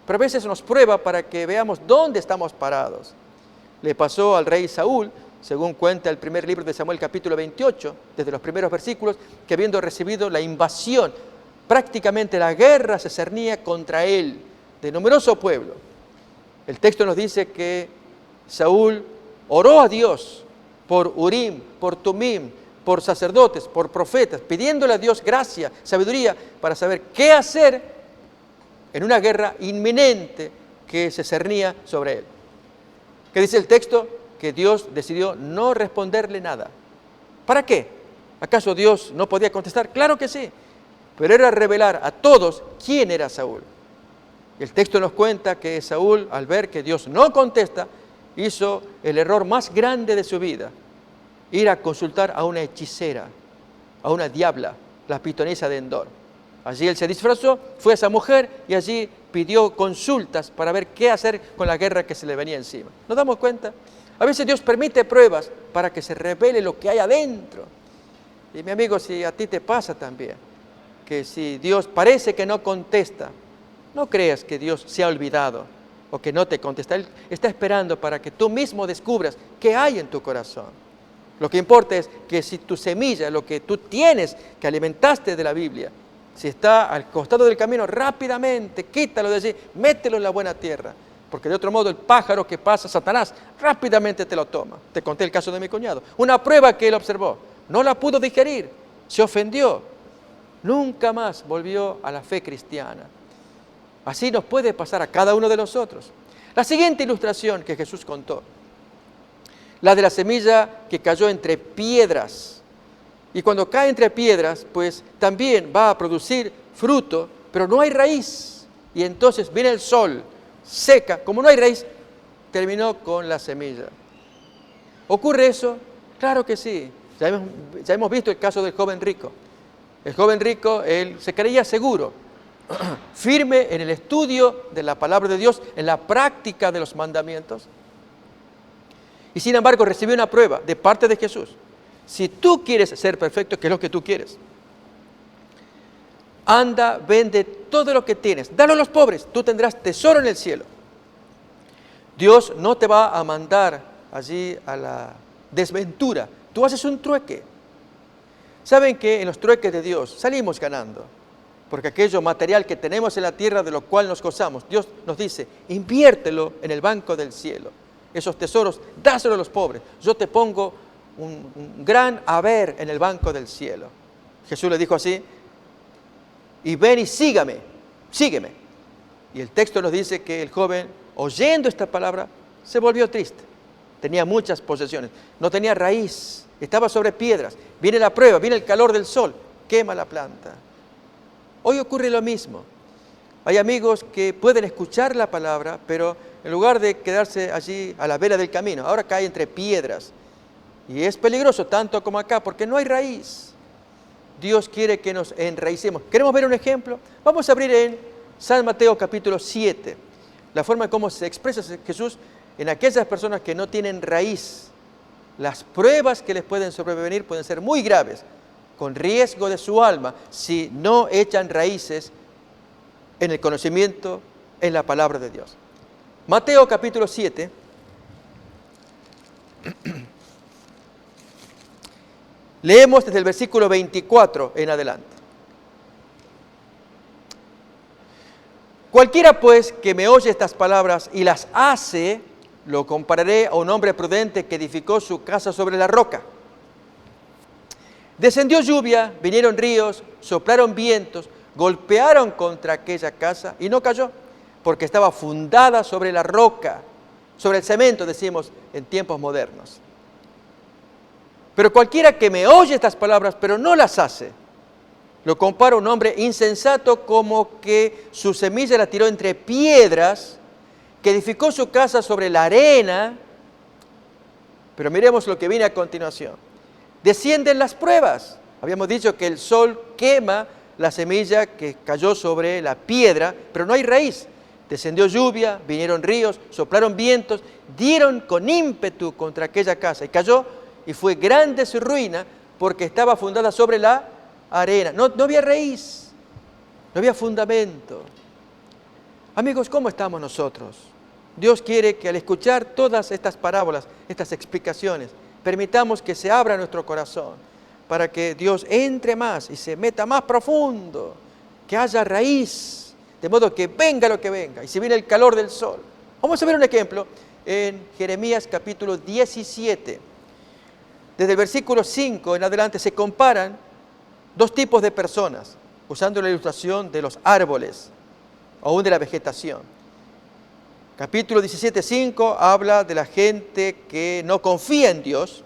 S2: pero a veces nos prueba para que veamos dónde estamos parados. Le pasó al rey Saúl, según cuenta el primer libro de Samuel, capítulo 28, desde los primeros versículos, que habiendo recibido la invasión, prácticamente la guerra se cernía contra él, de numeroso pueblo. El texto nos dice que Saúl oró a Dios por Urim, por Tumim, por sacerdotes, por profetas, pidiéndole a Dios gracia, sabiduría, para saber qué hacer en una guerra inminente que se cernía sobre él. ¿Qué dice el texto? Que Dios decidió no responderle nada. ¿Para qué? ¿Acaso Dios no podía contestar? Claro que sí, pero era revelar a todos quién era Saúl. El texto nos cuenta que Saúl, al ver que Dios no contesta, hizo el error más grande de su vida: ir a consultar a una hechicera, a una diabla, la pitonisa de Endor. Allí él se disfrazó, fue a esa mujer y allí pidió consultas para ver qué hacer con la guerra que se le venía encima. ¿Nos damos cuenta? A veces Dios permite pruebas para que se revele lo que hay adentro. Y mi amigo, si a ti te pasa también, que si Dios parece que no contesta, no creas que Dios se ha olvidado o que no te contesta. Él está esperando para que tú mismo descubras qué hay en tu corazón. Lo que importa es que si tu semilla, lo que tú tienes, que alimentaste de la Biblia, si está al costado del camino, rápidamente quítalo de allí, mételo en la buena tierra. Porque de otro modo el pájaro que pasa, Satanás, rápidamente te lo toma. Te conté el caso de mi cuñado. Una prueba que él observó, no la pudo digerir, se ofendió. Nunca más volvió a la fe cristiana. Así nos puede pasar a cada uno de nosotros. La siguiente ilustración que Jesús contó, la de la semilla que cayó entre piedras. Y cuando cae entre piedras, pues también va a producir fruto, pero no hay raíz. Y entonces viene el sol, seca, como no hay raíz, terminó con la semilla. ¿Ocurre eso? Claro que sí. Ya hemos visto el caso del joven rico. El joven rico, él se creía seguro, firme en el estudio de la palabra de Dios, en la práctica de los mandamientos. Y sin embargo recibió una prueba de parte de Jesús. Si tú quieres ser perfecto, ¿qué es lo que tú quieres? Anda, vende todo lo que tienes, dalo a los pobres, tú tendrás tesoro en el cielo. Dios no te va a mandar allí a la desventura, tú haces un trueque. ¿Saben que en los trueques de Dios salimos ganando? Porque aquello material que tenemos en la tierra, de lo cual nos gozamos, Dios nos dice, inviértelo en el banco del cielo. Esos tesoros, dáselo a los pobres. Yo te pongo un gran haber en el banco del cielo. Jesús le dijo así, y ven y sígame. Y el texto nos dice que el joven, oyendo esta palabra, se volvió triste. Tenía muchas posesiones, no tenía raíz, estaba sobre piedras. Viene la prueba, viene el calor del sol, quema la planta. Hoy ocurre lo mismo. Hay amigos que pueden escuchar la palabra, pero en lugar de quedarse allí a la vera del camino, ahora cae entre piedras. Y es peligroso tanto como acá, porque no hay raíz. Dios quiere que nos enraicemos. ¿Queremos ver un ejemplo? Vamos a abrir en San Mateo capítulo 7. La forma en cómo se expresa Jesús en aquellas personas que no tienen raíz. Las pruebas que les pueden sobrevenir pueden ser muy graves, con riesgo de su alma, si no echan raíces en el conocimiento, en la palabra de Dios. Mateo capítulo 7. Leemos desde el versículo 24 en adelante. Cualquiera pues que me oye estas palabras y las hace, lo compararé a un hombre prudente que edificó su casa sobre la roca. Descendió lluvia, vinieron ríos, soplaron vientos, golpearon contra aquella casa y no cayó, porque estaba fundada sobre la roca, sobre el cemento, decimos en tiempos modernos. Pero cualquiera que me oye estas palabras, pero no las hace, lo compara a un hombre insensato como que su semilla la tiró entre piedras, que edificó su casa sobre la arena. Pero miremos lo que viene a continuación. Descienden las pruebas. Habíamos dicho que el sol quema la semilla que cayó sobre la piedra, pero no hay raíz. Descendió lluvia, vinieron ríos, soplaron vientos, dieron con ímpetu contra aquella casa y cayó, y fue grande su ruina porque estaba fundada sobre la arena. No había raíz, no había fundamento. Amigos, ¿cómo estamos nosotros? Dios quiere que al escuchar todas estas parábolas, estas explicaciones, permitamos que se abra nuestro corazón para que Dios entre más y se meta más profundo, que haya raíz, de modo que venga lo que venga, y si viene el calor del sol. Vamos a ver un ejemplo en Jeremías capítulo 17. Desde el versículo 5 en adelante se comparan dos tipos de personas, usando la ilustración de los árboles, aún de la vegetación. Capítulo 17:5 habla de la gente que no confía en Dios.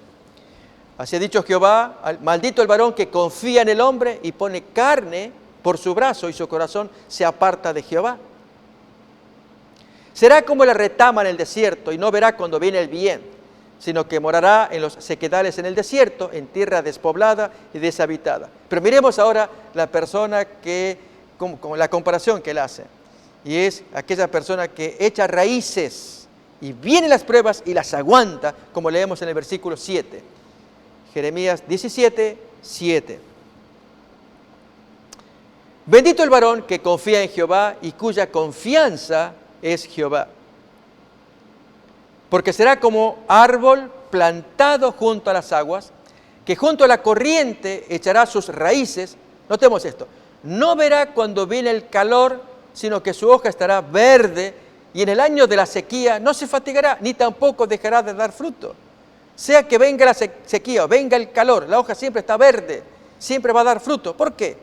S2: Así ha dicho Jehová: maldito el varón que confía en el hombre y pone carne por su brazo y su corazón se aparta de Jehová. Será como la retama en el desierto y no verá cuando viene el bien, sino que morará en los sequedales en el desierto, en tierra despoblada y deshabitada. Pero miremos ahora la persona que, como la comparación que él hace. Y es aquella persona que echa raíces y vienen las pruebas y las aguanta, como leemos en el versículo 7. Jeremías 17:7. Bendito el varón que confía en Jehová y cuya confianza es Jehová. Porque será como árbol plantado junto a las aguas, que junto a la corriente echará sus raíces. Notemos esto: no verá cuando viene el calor, sino que su hoja estará verde, y en el año de la sequía no se fatigará, ni tampoco dejará de dar fruto. Sea que venga la sequía o venga el calor, la hoja siempre está verde, siempre va a dar fruto. ¿Por qué?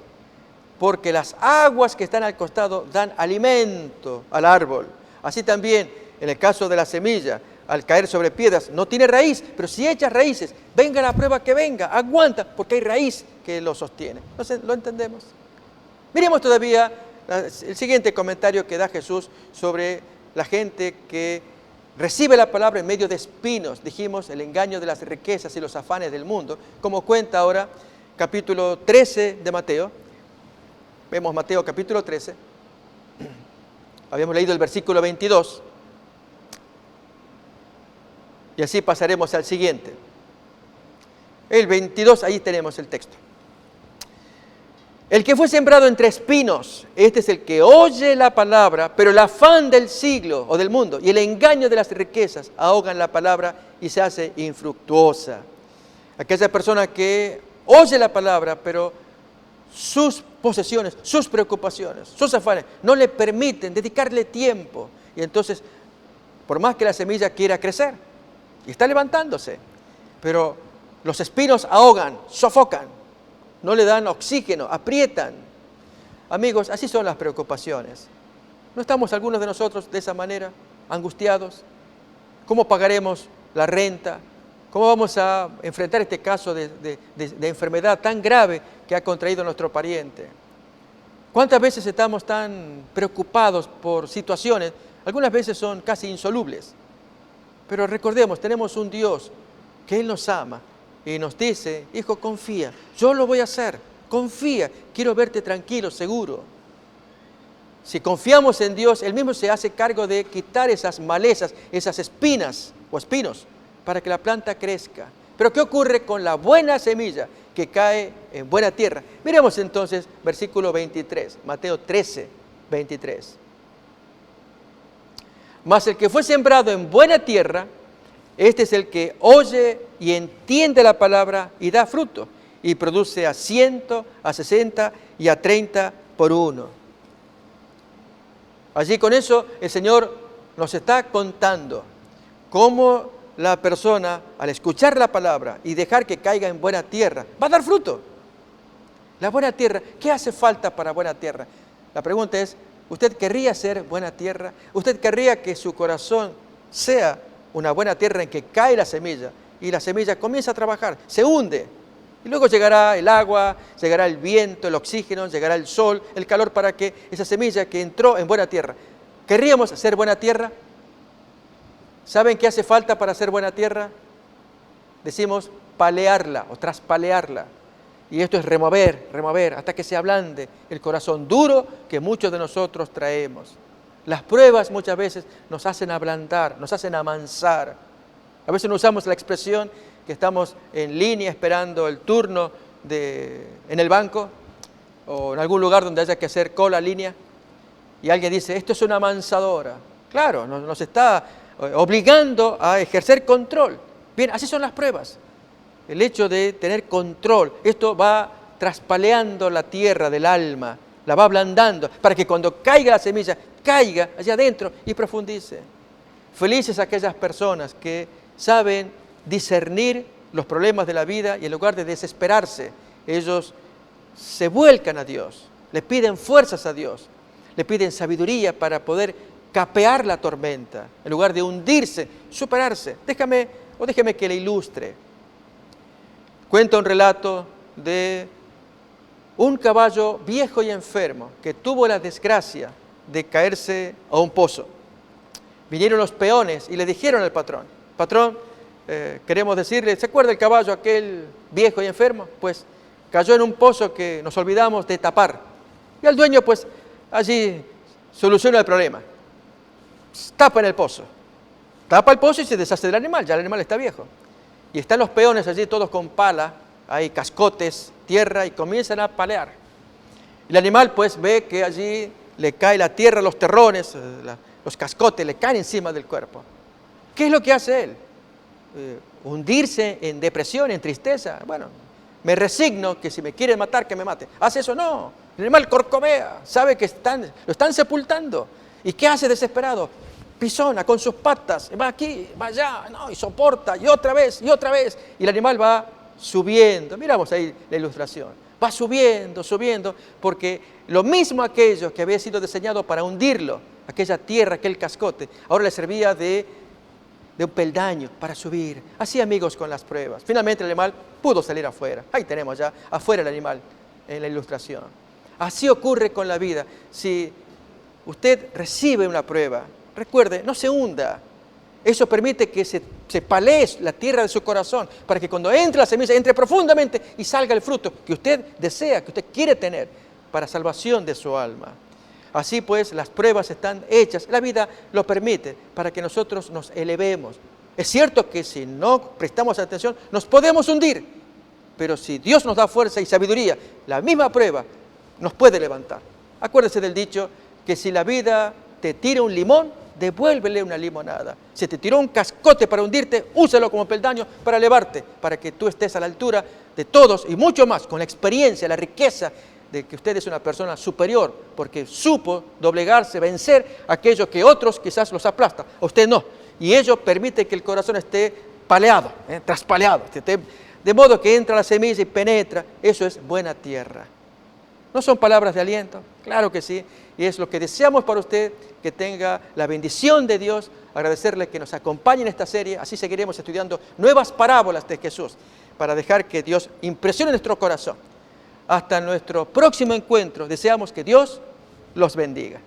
S2: Porque las aguas que están al costado dan alimento al árbol. Así también, en el caso de la semilla, al caer sobre piedras, no tiene raíz, pero si echas raíces, venga la prueba que venga, aguanta, porque hay raíz que lo sostiene. Entonces, ¿lo entendemos? Miremos todavía el siguiente comentario que da Jesús sobre la gente que recibe la palabra en medio de espinos. Dijimos el engaño de las riquezas y los afanes del mundo, como cuenta ahora capítulo 13 de Mateo. Vemos Mateo capítulo 13. Habíamos leído el versículo 22. Y así pasaremos al siguiente. El 22, ahí tenemos el texto. El que fue sembrado entre espinos, este es el que oye la palabra, pero el afán del siglo o del mundo y el engaño de las riquezas ahogan la palabra y se hace infructuosa. Aquella persona que oye la palabra, pero sus posesiones, sus preocupaciones, sus afanes no le permiten dedicarle tiempo. Y entonces, por más que la semilla quiera crecer, y está levantándose, pero los espinos ahogan, sofocan, no le dan oxígeno, aprietan. Amigos, así son las preocupaciones. ¿No estamos algunos de nosotros de esa manera, angustiados? ¿Cómo pagaremos la renta? ¿Cómo vamos a enfrentar este caso de enfermedad tan grave que ha contraído nuestro pariente? ¿Cuántas veces estamos tan preocupados por situaciones? Algunas veces son casi insolubles. Pero recordemos, tenemos un Dios que Él nos ama y nos dice, hijo, confía, yo lo voy a hacer, confía, quiero verte tranquilo, seguro. Si confiamos en Dios, Él mismo se hace cargo de quitar esas malezas, esas espinas o espinos, para que la planta crezca. Pero ¿qué ocurre con la buena semilla que cae en buena tierra? Miremos entonces versículo 23, Mateo 13, 23. Mas el que fue sembrado en buena tierra, este es el que oye y entiende la palabra y da fruto, y produce a 100, a 60 y a 30 por uno. Allí con eso el Señor nos está contando cómo la persona, al escuchar la palabra y dejar que caiga en buena tierra, va a dar fruto. La buena tierra, ¿qué hace falta para buena tierra? La pregunta es, ¿usted querría ser buena tierra? ¿Usted querría que su corazón sea una buena tierra en que cae la semilla y la semilla comienza a trabajar, se hunde? Y luego llegará el agua, llegará el viento, el oxígeno, llegará el sol, el calor para que esa semilla que entró en buena tierra. ¿Querríamos ser buena tierra? ¿Saben qué hace falta para ser buena tierra? Decimos palearla o traspalearla. Y esto es remover, hasta que se ablande el corazón duro que muchos de nosotros traemos. Las pruebas muchas veces nos hacen ablandar, nos hacen amansar. A veces no usamos la expresión que estamos en línea esperando el turno en el banco o en algún lugar donde haya que hacer cola, línea, y alguien dice, esto es una amansadora. Claro, nos está obligando a ejercer control. Bien, así son las pruebas. El hecho de tener control, esto va traspaleando la tierra del alma, la va ablandando, para que cuando caiga la semilla, caiga allá adentro y profundice. Felices aquellas personas que saben discernir los problemas de la vida y en lugar de desesperarse, ellos se vuelcan a Dios, le piden fuerzas a Dios, le piden sabiduría para poder capear la tormenta, en lugar de hundirse, superarse. Déjeme que le ilustre. Cuenta un relato de un caballo viejo y enfermo que tuvo la desgracia de caerse a un pozo. Vinieron los peones y le dijeron al patrón, patrón, queremos decirle, ¿se acuerda el caballo aquel viejo y enfermo? Pues cayó en un pozo que nos olvidamos de tapar. Y el dueño pues allí soluciona el problema. Tapa el pozo y se deshace del animal, ya el animal está viejo. Y están los peones allí todos con pala, hay cascotes, tierra y comienzan a palear. El animal pues ve que allí le cae la tierra, los terrones, los cascotes le caen encima del cuerpo. ¿Qué es lo que hace él? Hundirse en depresión, en tristeza. Bueno, me resigno que si me quieren matar, que me mate. ¿Hace eso? No. El animal corcovea, sabe que lo están sepultando. ¿Y qué hace desesperado? Pisona con sus patas, va aquí, va allá, no, y soporta, y otra vez, y el animal va subiendo. Miramos ahí la ilustración. Va subiendo, porque lo mismo aquello que había sido diseñado para hundirlo, aquella tierra, aquel cascote, ahora le servía de un peldaño para subir. Así, amigos, con las pruebas. Finalmente el animal pudo salir afuera. Ahí tenemos ya afuera el animal en la ilustración. Así ocurre con la vida. Si usted recibe una prueba, recuerde, no se hunda. Eso permite que se palee la tierra de su corazón para que cuando entre la semilla, entre profundamente y salga el fruto que usted desea, que usted quiere tener para salvación de su alma. Así pues, las pruebas están hechas, la vida lo permite para que nosotros nos elevemos. Es cierto que si no prestamos atención, nos podemos hundir, pero si Dios nos da fuerza y sabiduría, la misma prueba nos puede levantar. Acuérdese del dicho que si la vida te tira un limón, devuélvele una limonada. Si te tiró un cascote para hundirte, úsalo como peldaño para elevarte, para que tú estés a la altura de todos y mucho más, con la experiencia, la riqueza de que usted es una persona superior, porque supo doblegarse, vencer a aquellos que otros quizás los aplastan, a usted no. Y ello permite que el corazón esté paleado, traspaleado, de modo que entra la semilla y penetra. Eso es buena tierra. ¿No son palabras de aliento? Claro que sí. Y es lo que deseamos para usted, que tenga la bendición de Dios. Agradecerle que nos acompañe en esta serie. Así seguiremos estudiando nuevas parábolas de Jesús para dejar que Dios impresione nuestro corazón. Hasta nuestro próximo encuentro. Deseamos que Dios los bendiga.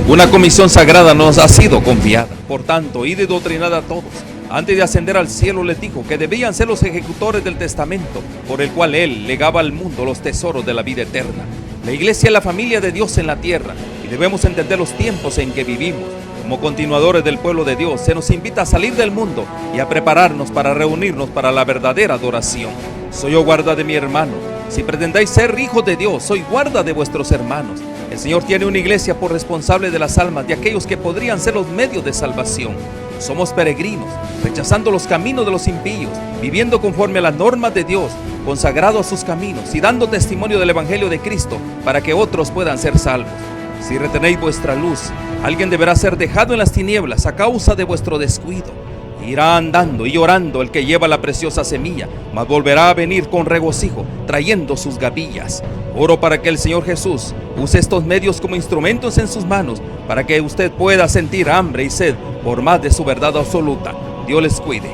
S1: Una comisión sagrada nos ha sido confiada. Por tanto, id y doctrinad a todos. Antes de ascender al cielo les dijo que debían ser los ejecutores del testamento por el cual Él legaba al mundo los tesoros de la vida eterna. La iglesia es la familia de Dios en la tierra y debemos entender los tiempos en que vivimos. Como continuadores del pueblo de Dios, se nos invita a salir del mundo y a prepararnos para reunirnos para la verdadera adoración. Soy yo guarda de mi hermano. Si pretendáis ser hijos de Dios, soy guarda de vuestros hermanos. El Señor tiene una iglesia por responsable de las almas de aquellos que podrían ser los medios de salvación. Somos peregrinos, rechazando los caminos de los impíos, viviendo conforme a las normas de Dios, consagrados a sus caminos y dando testimonio del Evangelio de Cristo para que otros puedan ser salvos. Si retenéis vuestra luz, alguien deberá ser dejado en las tinieblas a causa de vuestro descuido. Irá andando y llorando el que lleva la preciosa semilla, mas volverá a venir con regocijo, trayendo sus gavillas. Oro para que el Señor Jesús use estos medios como instrumentos en sus manos, para que usted pueda sentir hambre y sed por más de su verdad absoluta. Dios les cuide.